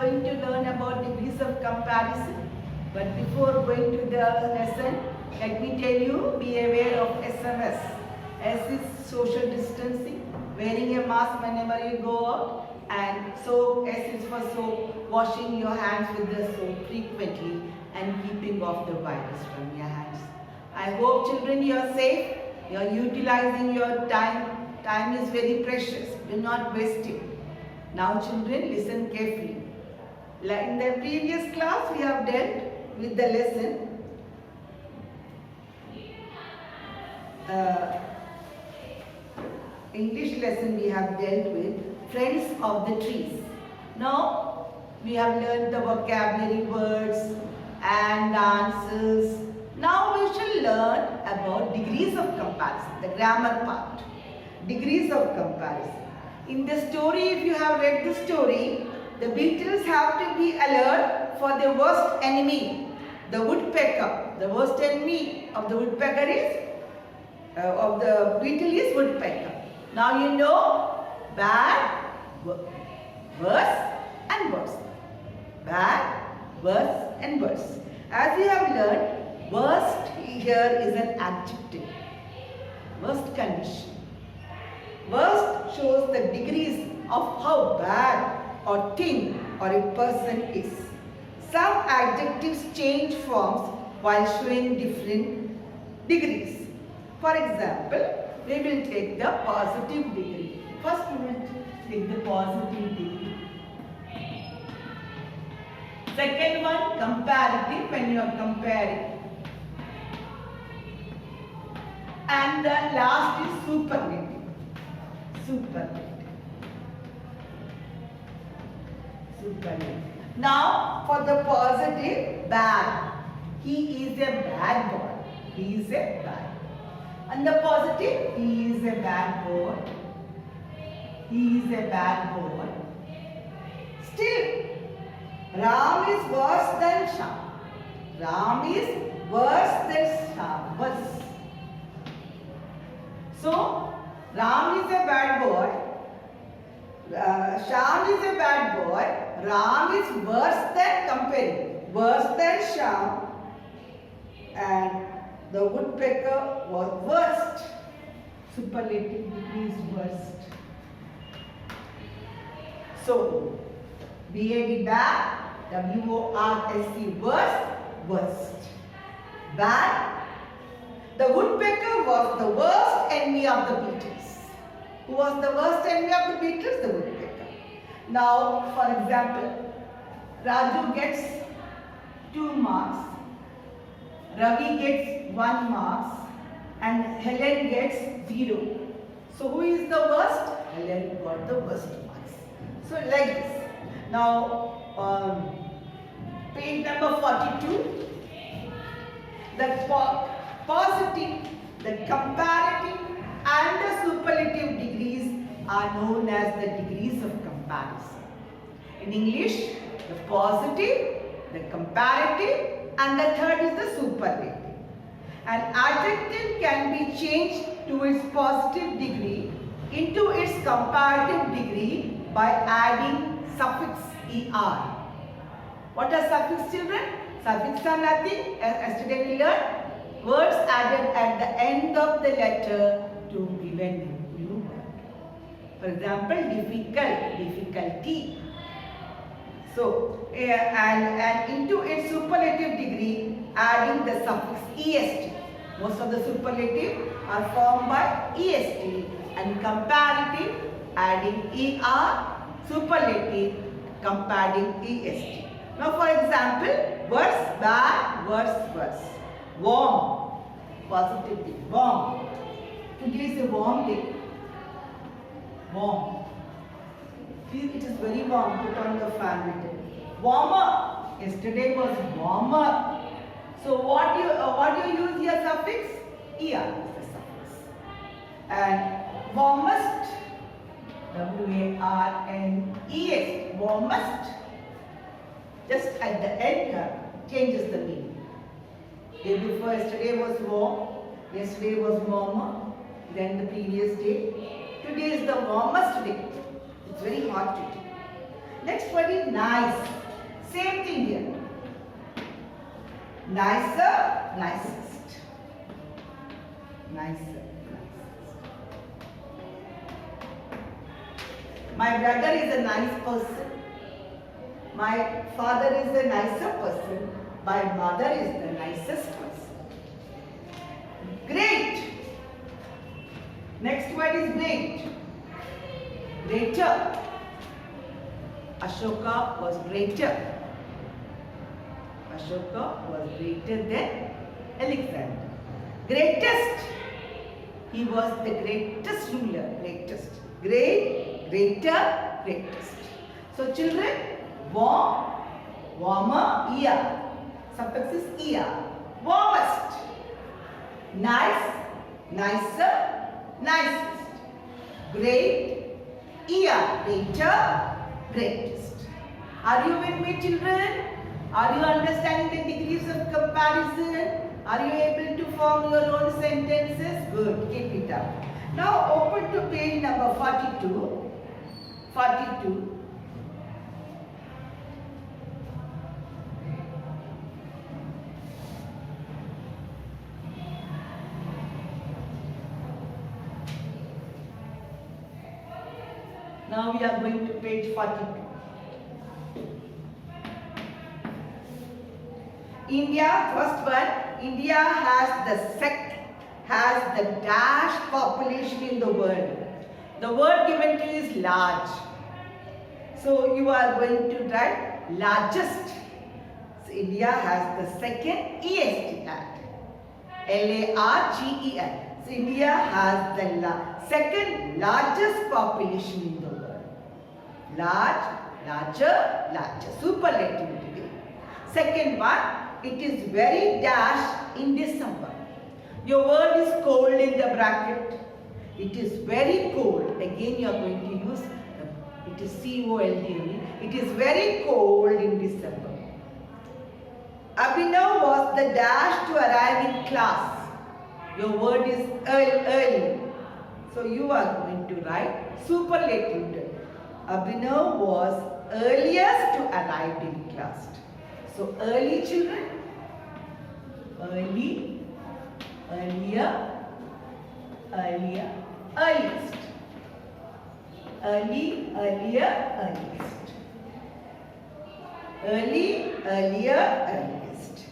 going to learn about degrees of comparison. But before going to the lesson, let me tell you, be aware of SMS. S is social distancing, wearing a mask whenever you go out, and soap, S is for soap, washing your hands with the soap frequently and keeping off the virus from your hands. I hope children you are safe, you are utilizing your time. Time is very precious, do not waste it. Now children, listen carefully. Like in the previous class we have dealt with the lesson English lesson we have dealt with friends of the trees. Now we have learned the vocabulary words and answers. Now we shall learn about degrees of comparison, the grammar part. Degrees of comparison. In the story, if you have read the story, the beetles have to be alert for their worst enemy, the woodpecker. The worst enemy of the woodpecker is, of the beetle is woodpecker. Now you know bad, worse and worse. Bad, worse and worse. As we have learned, worst here is an adjective. Worst condition. Worst shows the degrees of how bad or thing or a person is. Some adjectives change forms while showing different degrees. For example, we will take the positive degree. First we will take the positive degree. Second one, comparative, when you are comparing. And the last is superlative. Superlative. Now for the positive, bad. He is a bad boy. He is a bad. And the positive, he is a bad boy. He is a bad boy. Still, Ram is worse than Shyam. Ram is worse than Shyam. Worse. So, Ram is a bad boy. Shyam is a bad boy. Ram is worse than, comparing, worse than Shyam. And the woodpecker was worst. Superlative degree is worst. So, B-A-D bad, W-O-R-S-E worst. Bad. The woodpecker was the worst enemy of the beetles. Who was the worst enemy of the beetles? The woodpecker. Now, for example, Raju gets 2 marks, Ravi gets 1 mark, and Helen gets 0. So, who is the worst? Helen got the worst marks. So, like this. Now, page number 42. The positive, the comparative and the superlative degrees are known as the degrees of comparison. In English, the positive, the comparative and the third is the superlative. An adjective can be changed to its positive degree into its comparative degree by adding suffix er. What are suffix, children? Suffix are nothing. Yesterday we learned words added at the end of the letter to give a new word. For example, difficult, difficulty. So, and into its superlative degree, adding the suffix est. Most of the superlative are formed by est, and comparative adding er, superlative comparing est. Now, for example, worse, bad, worse. Warm, positive, warm. Today is a warm day. Warm. Feel it is very warm. Put on the fan little. Warmer. Yesterday was warmer. So what do you use here suffix? Er is the suffix. And warmest. W-A-R-M-E-S. Warmest. Just at the end changes the meaning. Day before yesterday was warm. Yesterday was warmer than the previous day. Today is the warmest day. It's very hot today. Next word is nice. Same thing here. Nicer, nicest. Nicer, nicest. My brother is a nice person. My father is a nicer person. My mother is the nicest person. Great. Next word is great. Greater. Ashoka was greater. Ashoka was greater than Alexander. Greatest. He was the greatest ruler. Greatest. Great, greater, greatest. So children, warm, warmer, ear. Suffix is ear. Warmest. Nice, nicer, nicest. Great, ear, greater, greatest. Are you with me, children? Are you understanding the degrees of comparison? Are you able to form your own sentences? Good, keep it up. Now open to page number 42. 42. Now we are going to page 42. India, first one, India has the dash population in the world. The word given to you is large. So you are going to write largest. So India has the second EST add. LARGEN. So India has the second largest population in the world. Large, larger, larger. Superlative degree. Second one, it is very dash in December. Your word is cold in the bracket. It is very cold. Again you are going to use, it is COLD. It is very cold in December. Abhinav was the dash to arrive in class. Your word is early. So you are going to write superlative. Abhinav was earliest to arrive in class. So early, children. Early, earlier, earlier, earliest. Early, earlier, earliest. Early, earlier, earliest.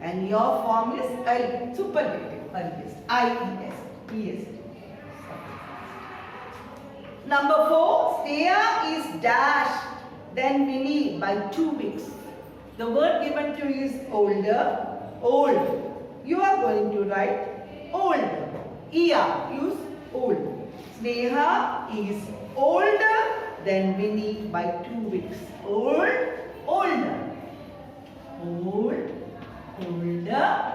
And your form is early, superlative, earliest. IES. Number 4, Sneha is dashed, then Vinny by 2 weeks. The word given to you is older, old. You are going to write old. Ia, use old. Sneha is older than Vinny by 2 weeks. Old, older. Old, older,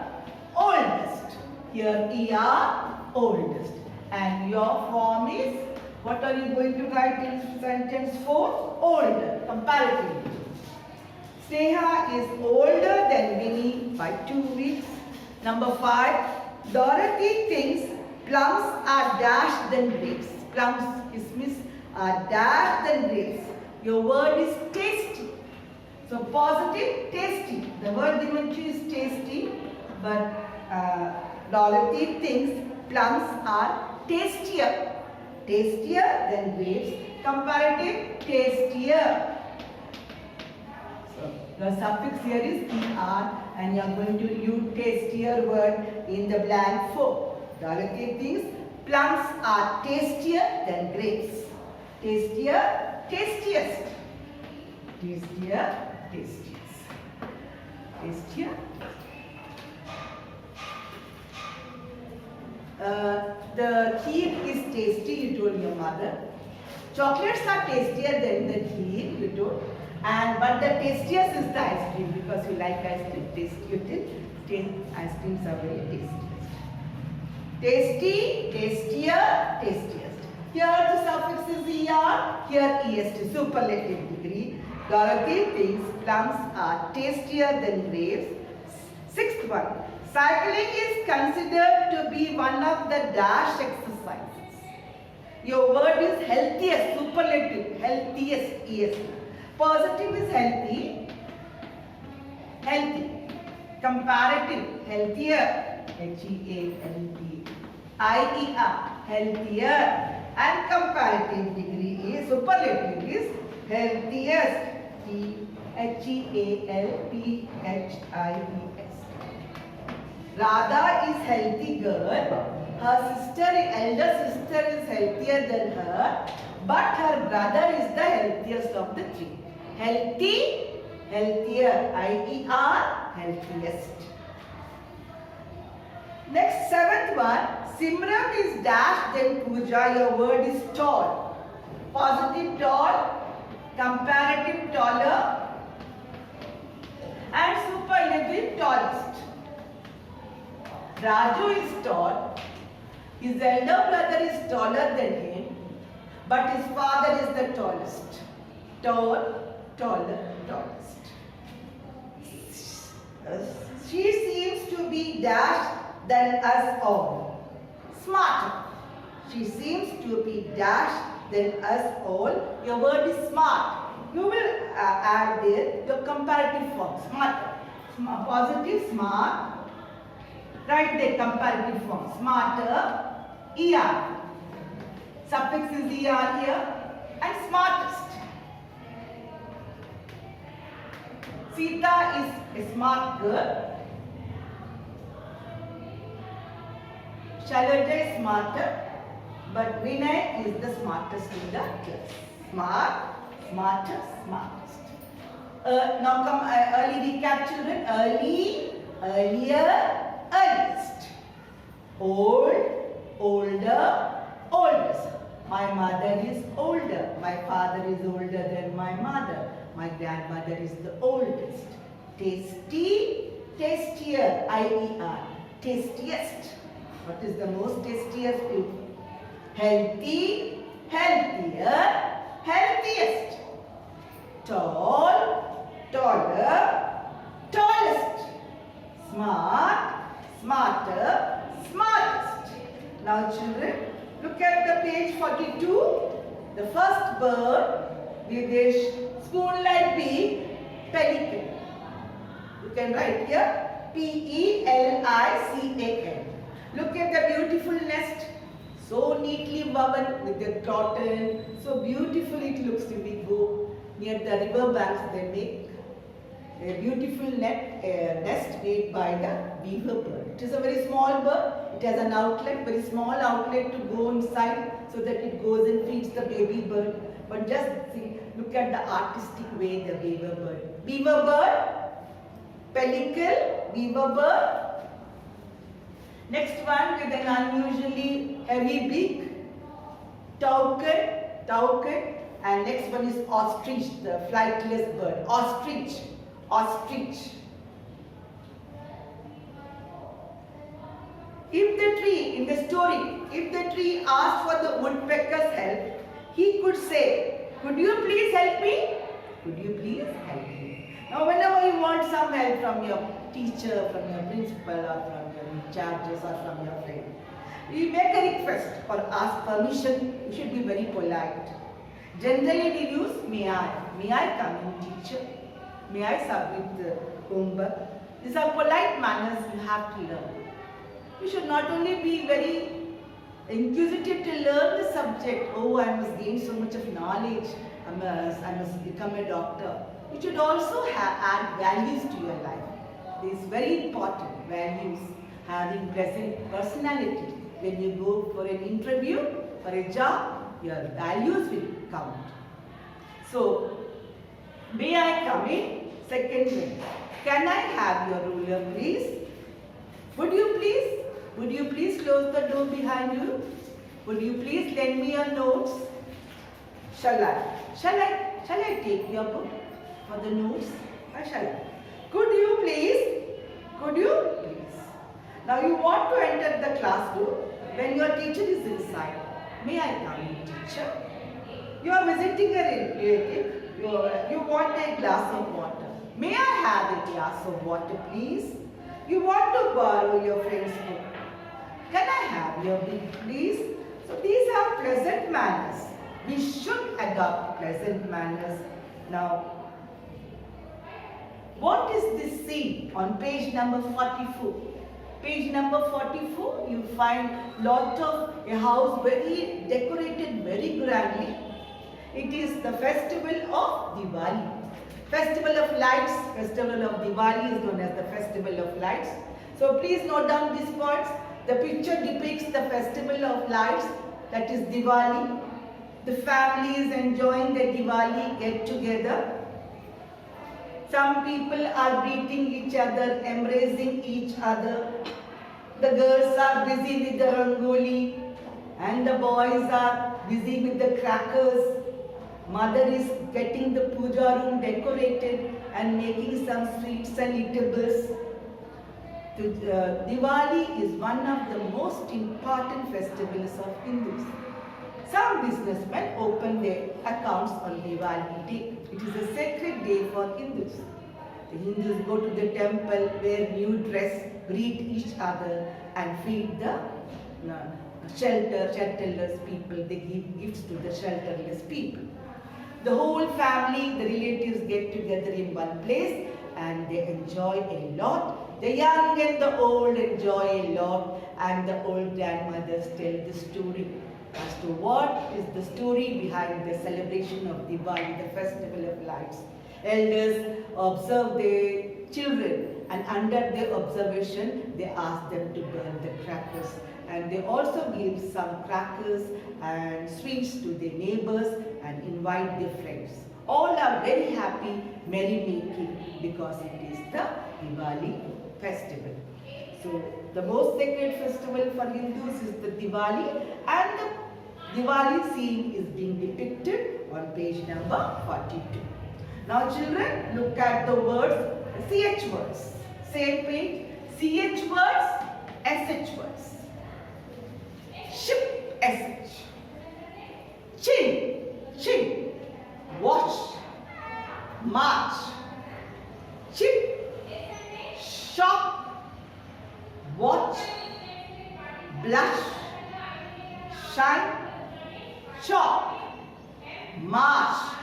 oldest. Here Ia, oldest. And your form is, what are you going to write in sentence 4? Older, comparatively. Sneha is older than Vinny by 2 weeks. Number 5, Dorothy thinks plums are dashed than grapes. Plums, kismis, are dashed than grapes. Your word is tasty. So positive, tasty. The word given to you is tasty, but Dorothy thinks plums are tastier. Tastier than grapes. Comparative, tastier. So the suffix here is ER and you are going to use tastier word in the blank form. Dorothy thinks plums are tastier than grapes. Tastier, tastiest. Tastier, tastiest. Tastier. The kheer is tasty, you told your mother. Chocolates are tastier than the kheer, you told. But the tastiest is the ice cream because you like ice cream. Ice creams are very tasty. Tasty, tastier, tastiest. Here the suffix is ER, here EST, superlative degree. Dorothy thinks plums are tastier than grapes. 6th one. Cycling is considered to be one of the dash exercises. Your word is healthiest, superlative, healthiest, EST. Positive is healthy. Healthy. Comparative, healthier. H-E-A-L-T-I-E-R, healthier. And comparative degree is, superlative is healthiest. H-E-A-L-P-H-I-E-S. Radha is healthy girl. Her elder sister is healthier than her, but her brother is the healthiest of the three. Healthy, healthier, I-E-R, healthiest. Next, seventh one, Simran is dash, then Pooja. Your word is tall. Positive tall, comparative taller, and superlative tallest. Raju is tall. His elder brother is taller than him, but his father is the tallest. Tall, taller, tallest. She seems to be dash than us all. Smarter. She seems to be dash than us all. Your word is smart. You will add there your comparative form. Smarter. Positive, smart. Write the comparative form. Smarter, ER. Suffix is ER here. And smartest. Sita is a smart girl. Shailaja is smarter, but Vinay is the smartest in the class. Smart, smartest, smartest. Now come early recap, children. Early, earlier, earliest. Old, older, oldest. My mother is older. My father is older than my mother. My grandmother is the oldest. Tasty, tastier, I-E-R. Tastiest. What is the most tastiest food? Healthy, healthier, healthiest. Tall, taller, tallest. Smart, smarter, smartest. Now children, look at the page 42. The first bird with a spoon-like beak, pelican. You can write here P-E-L-I-C-A-N. Look at the beautiful nest. So neatly woven with the cotton. So beautiful it looks when we go near the river banks. They make a beautiful nest made by the beaver bird. It is a very small bird. It has an outlet, very small outlet to go inside so that it goes and feeds the baby bird. But just see, look at the artistic way the beaver bird. Beaver bird, pelican, beaver bird. Next one with an unusually heavy beak, toucan, and next one is ostrich, the flightless bird. Ostrich. If the tree, in the story, if the tree asked for the woodpecker's help, he could say, "Could you please help me? Could you please help me?" Now whenever you want some help from your teacher, from your principal, or from your charges, or from your friend, you make a request or ask permission. You should be very polite. Generally we use may I come in, teacher? May I submit the homework? These are polite manners you have to learn. You should not only be very inquisitive to learn the subject. Oh, I must gain so much of knowledge. I must become a doctor. You should also add values to your life. These very important values, having present personality. When you go for an interview, for a job, your values will count. So, may I come in? Second way. Can I have your ruler, please? Would you please close the door behind you? Would you please lend me your notes? Shall I take your book for the notes? Or shall I? Could you please? Now you want to enter the classroom when your teacher is inside. May I come in, teacher? You are visiting a relative. You want a glass of water. May I have a glass of water, please? You want to borrow your friend's book. Can I have your book, please? So these are pleasant manners. We should adopt pleasant manners Now, what is this scene on page number 44? Page number 44, you find lot of a house very decorated very grandly. It is the festival of Diwali. Festival of lights, festival of Diwali is known as the festival of lights. So please note down these points. The picture depicts the festival of lights, that is Diwali. The family is enjoying the Diwali get together. Some people are greeting each other, embracing each other. The girls are busy with the rangoli and the boys are busy with the crackers. Mother is getting the puja room decorated and making some sweets and eatables. Diwali is one of the most important festivals of Hindus. Some businessmen open their accounts on Diwali day. It is a sacred day for Hindus. The Hindus go to the temple, wear new dress, greet each other and feed the shelterless people. They give gifts to the shelterless people. The whole family, the relatives get together in one place and they enjoy a lot. The young and the old enjoy a lot, and the old grandmothers tell the story as to what is the story behind the celebration of Diwali, the festival of lights. Elders observe their children, and under their observation they ask them to burn the crackers, and they also give some crackers and sweets to their neighbors and invite their friends. All are very happy, merry-making, because it is the Diwali festival. So the most sacred festival for Hindus is the Diwali, and the Diwali scene is being depicted on page number 42. Now children, look at the words, CH words. Same page, CH words, SH words. Ship, SH. Chin, chin. Watch, march. Chip, shop, watch, blush, shine, chop, march,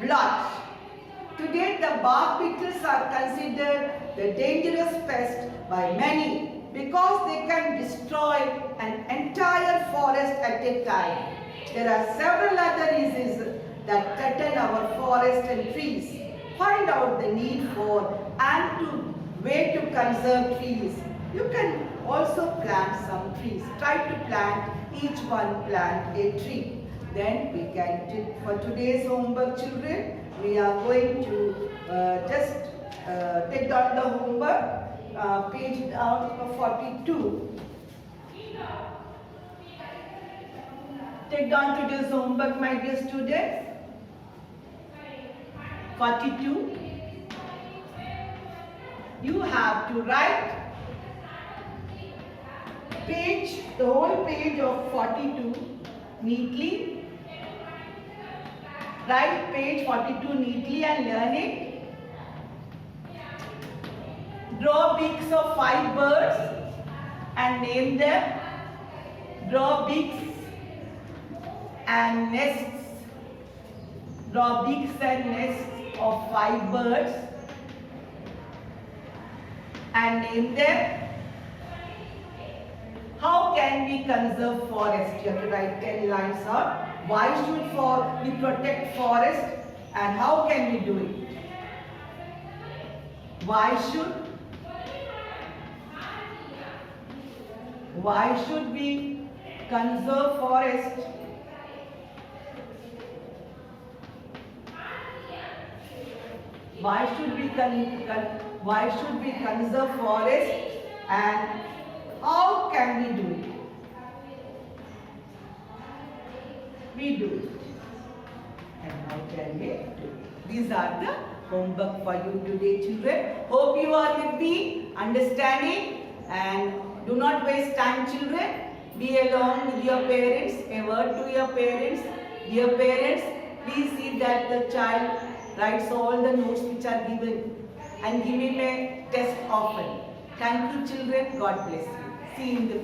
blotch. Today the bark beetles are considered the dangerous pest by many because they can destroy an entire forest at a time. There are several other reasons that threaten our forest and trees. Find out the need for and to way to conserve trees. You can also plant some trees. Try to plant, each one plant a tree. Then we can, for today's homework children, we are going to just take down the homework, page down 42. Take down today's homework, my dear students. 42. You have to write page, the whole page of 42 neatly. Write page 42 neatly and learn it. Draw beaks of 5 birds and name them. Draw beaks and nests. Draw beaks and nests of 5 birds and name them. How can we conserve forest? You have to write 10 lines out. Why should we protect forest and how can we do it? Why should we conserve forest? Why should we conserve forest and how can we do it? We do it. And how can we do it? These are the homework for you today, children. Hope you are with me, understanding, and do not waste time, children. Be along with your parents. A word to your parents. Dear parents, please see that the child writes all the notes which are given and give him a test often. Thank you, children. God bless you. See you in the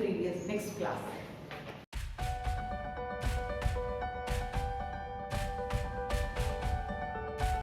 next class.